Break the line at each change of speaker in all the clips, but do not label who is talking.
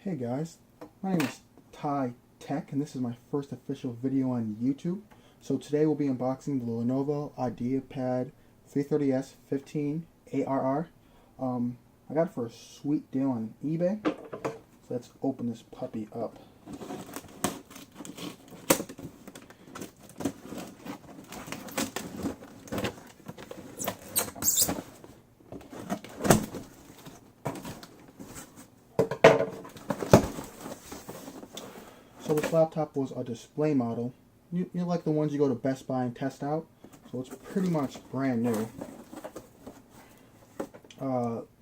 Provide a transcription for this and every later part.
Hey guys, my name is Ty Tech and this is my first official video on YouTube. So today we'll be unboxing the Lenovo IdeaPad 330S 15 ARR. I got it for a sweet deal on eBay. So let's open this puppy up. So this laptop was a display model. You know, like the ones you go to Best Buy and test out. So it's pretty much brand new.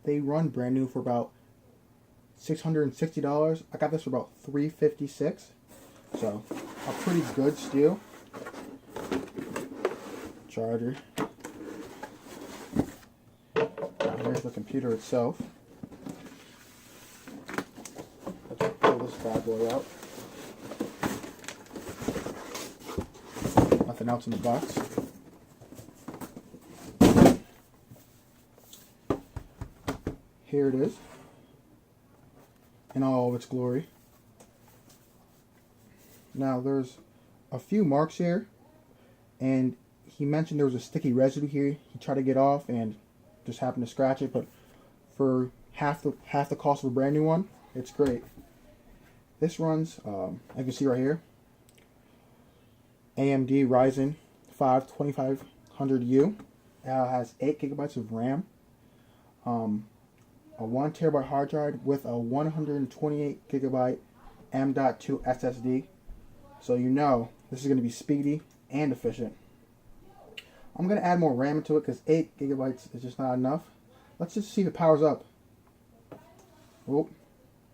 They run brand new for about $660. I got this for about $356. So a pretty good steal. Charger. Here's the computer itself. Let's pull this bad boy out. Nothing else in the box. Here it is in all of its glory. Now there's a few marks here, and he mentioned there was a sticky residue here. He tried to get off and just happened to scratch it, but for half the cost of a brand new one, it's great. This runs, I can see right here, AMD Ryzen 5 2500U. Has 8 gigabytes of RAM, a 1 terabyte hard drive with a 128 gigabyte M.2 SSD. So you know this is going to be speedy and efficient. I'm going to add more RAM into it because 8 gigabytes is just not enough. Let's just see if it powers up. Oh,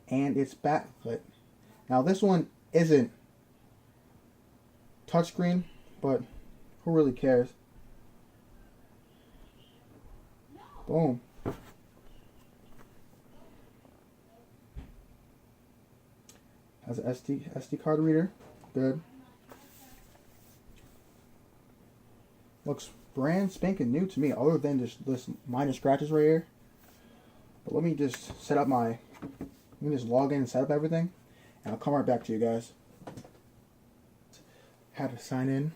and it's backlit. Now this one isn't touchscreen, but who really cares? Boom. Has an SD card reader. Good. Looks brand spanking new to me, other than just this minor scratches right here. But let me just set up let me just log in and set up everything, and I'll come right back to you guys. Had to sign in,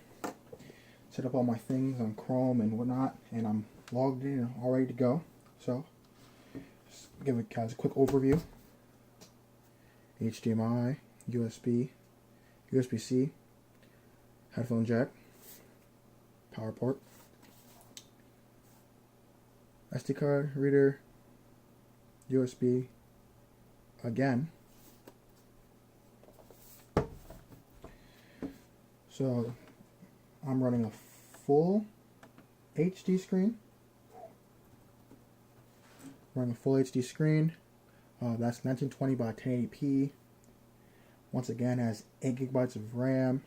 set up all my things on Chrome and whatnot, and I'm logged in and all ready to go. So, just give you guys a quick overview. HDMI, USB, USB-C, headphone jack, power port, SD card reader, USB again. So I'm running a full HD screen. Running a full HD screen. That's 1920 by 1080p. Once again, has 8 gigabytes of RAM.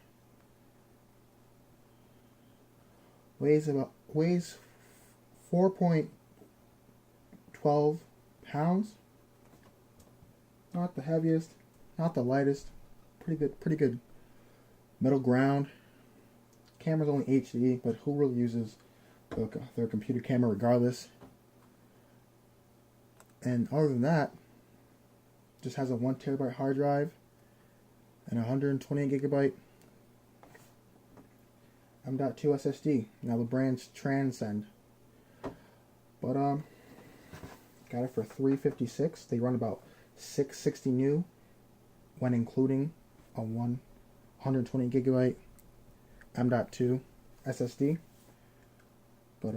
Weighs 4.12 pounds. Not the heaviest, not the lightest. Pretty good middle ground. Camera's only HD, but who really uses their computer camera regardless? And other than that, just has a 1 terabyte hard drive and a 128 gigabyte M.2 SSD. Now the brand's Transcend. But got it for $356. They run about $660 new when including a 120 gigabyte M.2 SSD. But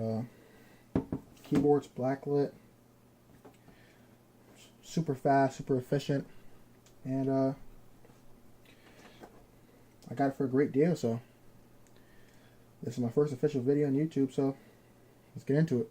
keyboard's backlit. Super fast, super efficient, and I got it for a great deal. So this is my first official video on YouTube, so let's get into it.